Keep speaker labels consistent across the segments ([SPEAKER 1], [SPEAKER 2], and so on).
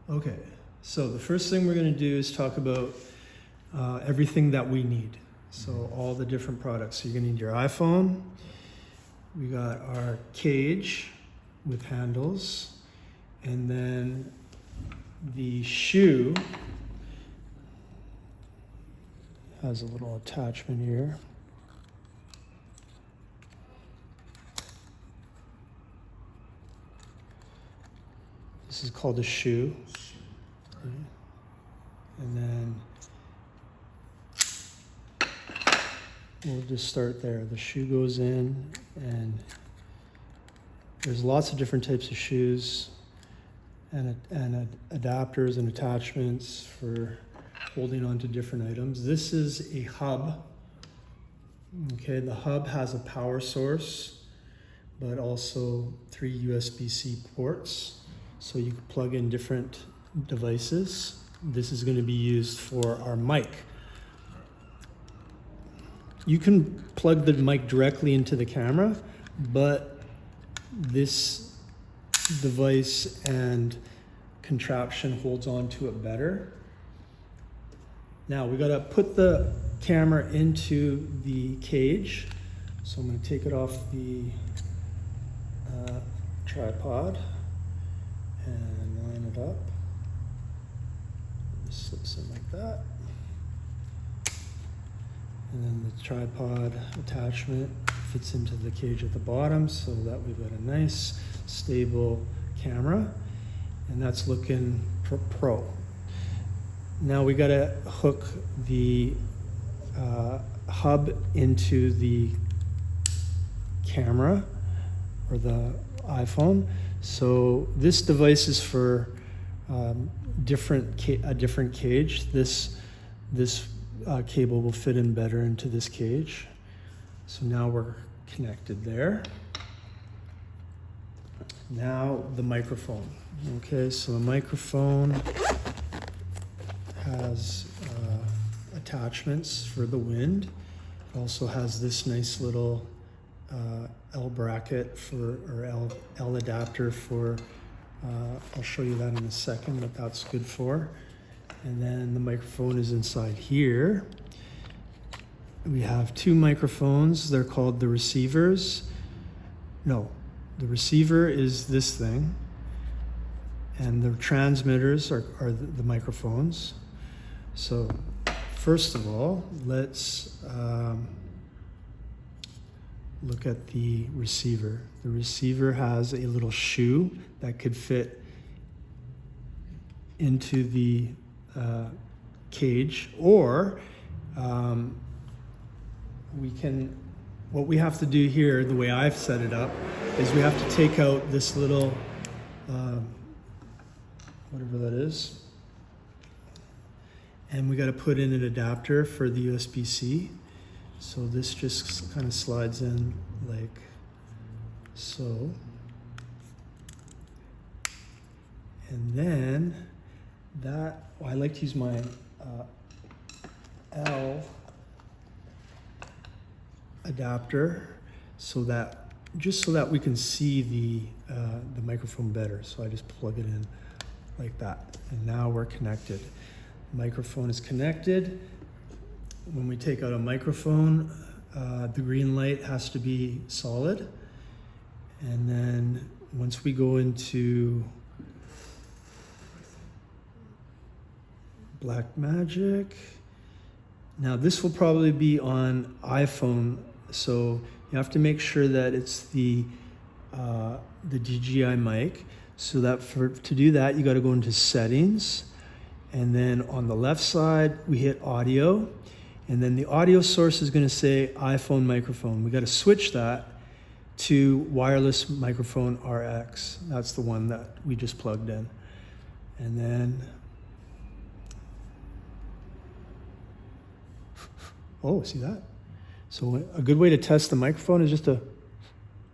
[SPEAKER 1] Okay, so the first thing we're going to do is talk about everything that we need. So all the different products. So you're going to need your iPhone. We got our cage with handles, and then the shoe has a little attachment here. This is called a shoe. Okay. And then we'll just start there. The shoe goes in, and there's lots of different types of shoes and adapters and attachments for holding on to different items. This is a hub. Okay, the hub has a power source, but also 3 USB-C ports. So you can plug in different devices. This is going to be used for our mic. You can plug the mic directly into the camera, but this device and contraption holds on to it better. Now we got to put the camera into the cage. So I'm going to take it off the tripod and line it up. It slips in like that. And then the tripod attachment fits into the cage at the bottom, so that we've got a nice, stable camera. And that's looking pro. Now we got to hook the hub into the camera or the iPhone. So this device is for a different cage. This cable will fit in better into this cage. So now we're connected there. Now the microphone. Okay, so the microphone has attachments for the wind. It also has this nice little L bracket or L adapter for, I'll show you that in a second, what that's good for. And then the microphone is inside here. We have 2 microphones. They're called the receivers. No, the receiver is this thing, and the transmitters are the microphones. So first of all, let's look at the receiver. The receiver has a little shoe that could fit into the cage, or what we have to do here, the way I've set it up, is we have to take out this little, whatever that is, and we got to put in an adapter for the USB-C. So this just kind of slides in like so. And then I like to use my L adapter so that we can see the microphone better. So I just plug it in like that, and now we're connected. The microphone is connected. When we take out a microphone, the green light has to be solid. And then once we go into Blackmagic, now this will probably be on iPhone, so you have to make sure that it's the DJI Mic. So that to do that, you got to go into settings, and then on the left side we hit audio, and then the audio source is going to say iPhone microphone. We got to switch that to wireless microphone RX. That's the one that we just plugged in. And then, oh, see that? So a good way to test the microphone is just to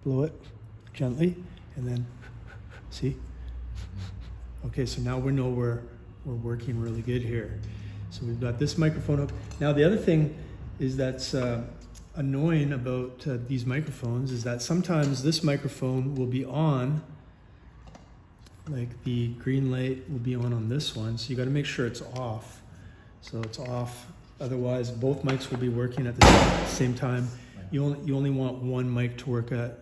[SPEAKER 1] blow it gently, and then, see? Okay, so now we know we're working really good here. So we've got this microphone hook. Now the other thing is that's annoying about these microphones is that sometimes this microphone will be on like the green light will be on this one, so you got to make sure it's off. So it's off. Otherwise, both mics will be working at the same time. You only want one mic to work at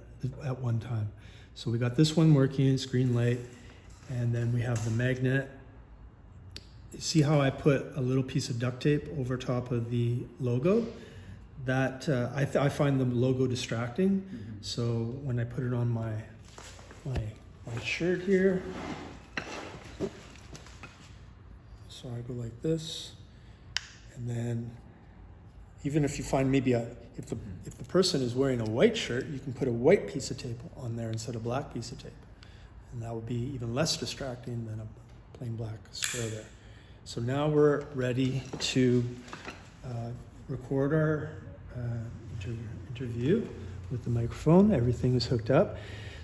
[SPEAKER 1] one time. So we got this one working, it's green light, and then we have the magnet. See how I put a little piece of duct tape over top of the logo? That I find the logo distracting. So when I put it on my shirt here, so I go like this, and then even if you find maybe if the person is wearing a white shirt, you can put a white piece of tape on there instead of a black piece of tape, and that would be even less distracting than a plain black square there. So now we're ready to record our interview with the microphone. Everything is hooked up.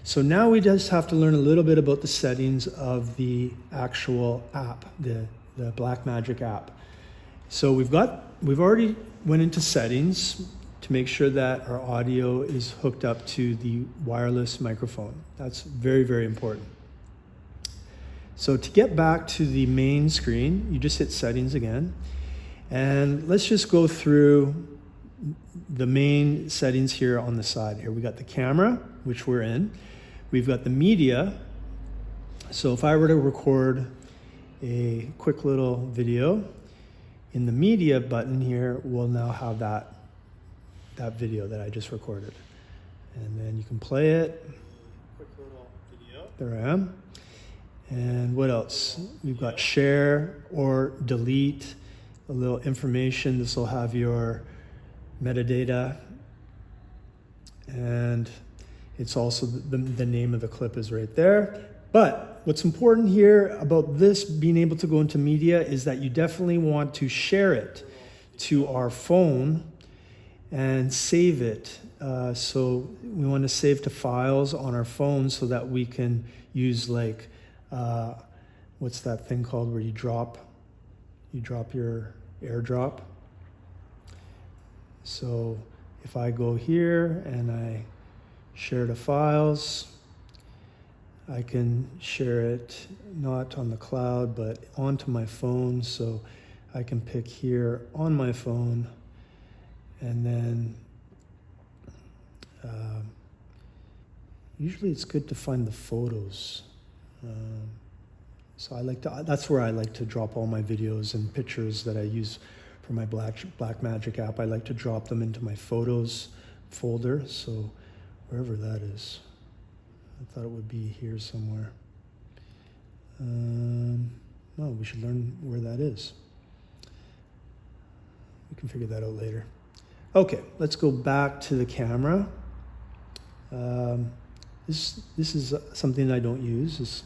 [SPEAKER 1] So now we just have to learn a little bit about the settings of the actual app, the Blackmagic app. So we've already went into settings to make sure that our audio is hooked up to the wireless microphone. That's very, very important. So to get back to the main screen, you just hit settings again. And let's just go through the main settings here on the side here. We got the camera, which we're in. We've got the media. So if I were to record a quick little video, in the media button here, we'll now have that video that I just recorded. And then you can play it. Quick little video. There I am. And what else? We've got share or delete, a little information. This will have your metadata. And it's also the name of the clip is right there. But what's important here about this being able to go into media is that you definitely want to share it to our phone and save it. So we want to save to files on our phone so that we can use like, what's that thing called where you drop your AirDrop. So if I go here and I share to files, I can share it not on the cloud, but onto my phone. So I can pick here on my phone, and then usually it's good to find the photos. So that's where I like to drop all my videos and pictures that I use for my Blackmagic app. I like to drop them into my photos folder. So wherever that is. I thought it would be here somewhere. No, we should learn where that is. We can figure that out later. Okay, let's go back to the camera. This is something I don't use.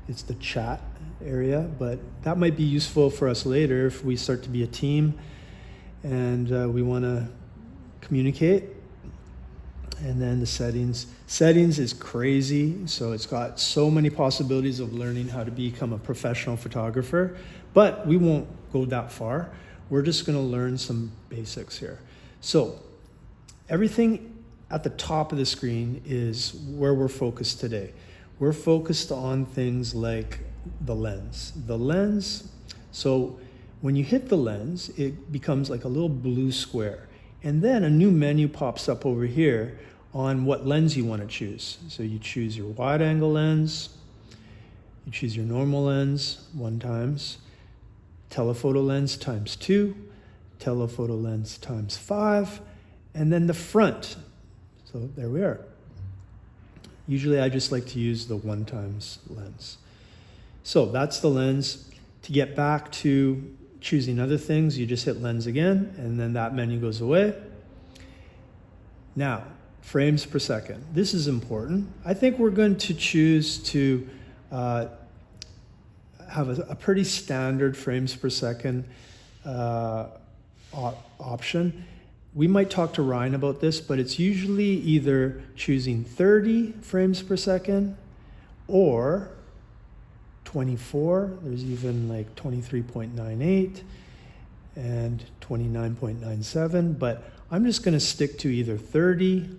[SPEAKER 1] It's the chat area, but that might be useful for us later if we start to be a team and we want to communicate. And then the settings. Settings is crazy, so it's got so many possibilities of learning how to become a professional photographer, but we won't go that far. We're just going to learn some basics here. So everything at the top of the screen is where we're focused today. We're focused on things like the lens. The lens, so when you hit the lens, it becomes like a little blue square. And then a new menu pops up over here on what lens you want to choose. So you choose your wide angle lens, you choose your normal lens 1 times, telephoto lens times 2, telephoto lens times 5, and then the front. So there we are. Usually I just like to use the 1 times lens. So that's the lens. To get back to choosing other things, you just hit lens again, and then that menu goes away. Now, frames per second. This is important. I think we're going to choose to have a pretty standard frames per second option. We might talk to Ryan about this, but it's usually either choosing 30 frames per second or 24. There's even like 23.98 and 29.97, but I'm just going to stick to either 30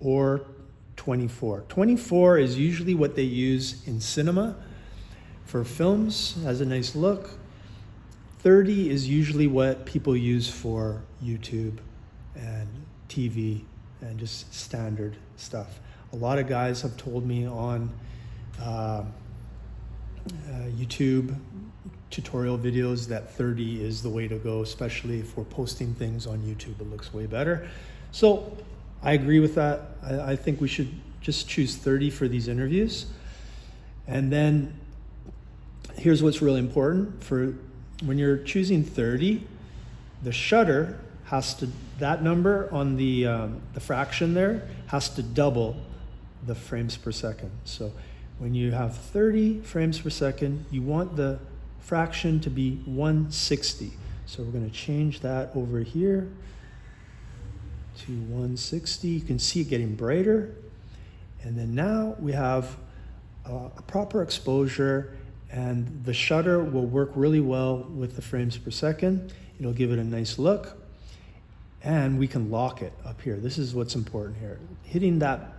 [SPEAKER 1] or 24. 24 is usually what they use in cinema, for films, has a nice look. 30 is usually what people use for YouTube and TV and just standard stuff. A lot of guys have told me on YouTube tutorial videos that 30 is the way to go, especially if we're posting things on YouTube. It looks way better. So I agree with that. I think we should just choose 30 for these interviews. And then here's what's really important. For when you're choosing 30, the shutter has to, that number on the fraction there has to double the frames per second. So when you have 30 frames per second, you want the fraction to be 160. So we're going to change that over here to 160. You can see it getting brighter. And then now we have a proper exposure, and the shutter will work really well with the frames per second. It'll give it a nice look. And we can lock it up here. This is what's important here. Hitting that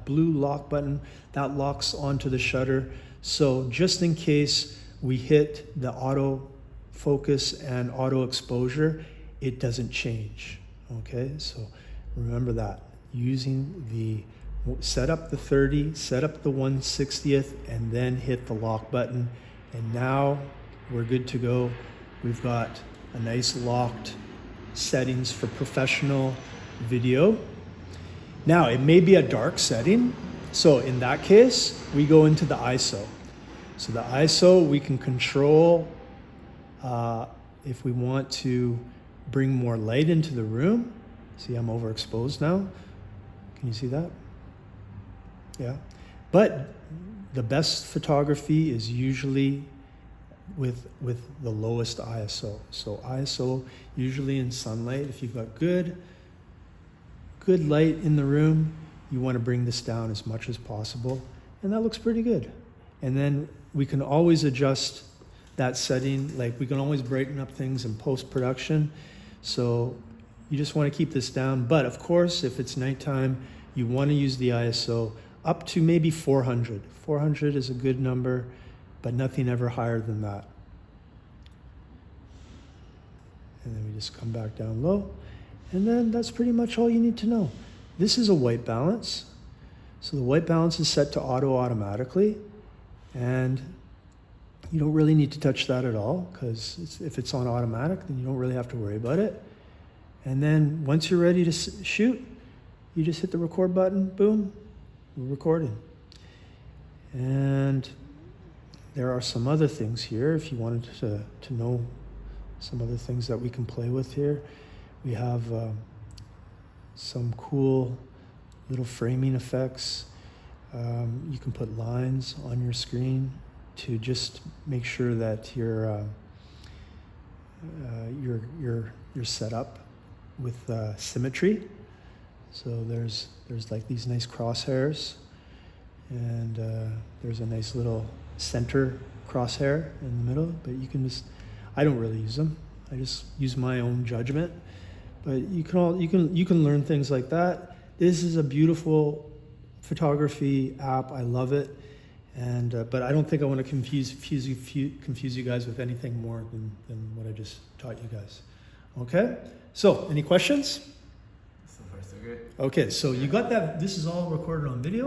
[SPEAKER 1] blue lock button, that locks onto the shutter. So just in case we hit the auto focus and auto exposure, it doesn't change, okay? So remember that. Using the, set up the 30, set up the 1/60th, and then hit the lock button. And now we're good to go. We've got a nice locked settings for professional video. Now, it may be a dark setting. So in that case, we go into the ISO. So the ISO, we can control if we want to bring more light into the room. See, I'm overexposed now. Can you see that? Yeah. But the best photography is usually with the lowest ISO. So ISO, usually in sunlight, if you've got good light in the room, you want to bring this down as much as possible. And that looks pretty good. And then we can always adjust that setting. Like we can always brighten up things in post-production. So you just want to keep this down. But of course, if it's nighttime, you want to use the ISO up to maybe 400. 400 is a good number, but nothing ever higher than that. And then we just come back down low. And then that's pretty much all you need to know. This is a white balance. So the white balance is set to auto automatically. And you don't really need to touch that at all, because if it's on automatic, then you don't really have to worry about it. And then once you're ready to shoot, you just hit the record button, boom, we're recording. And there are some other things here if you wanted to know some other things that we can play with here. We have some cool little framing effects. You can put lines on your screen to just make sure that you're set up with symmetry. So there's like these nice crosshairs, and there's a nice little center crosshair in the middle. But you can just, I don't really use them. I just use my own judgment. But you can learn things like that. This is a beautiful photography app. I love it. And but I don't think I want to confuse you guys with anything more than what I just taught you guys. Okay? So, any questions?
[SPEAKER 2] So far, so good.
[SPEAKER 1] Okay, so you got that. This is all recorded on video.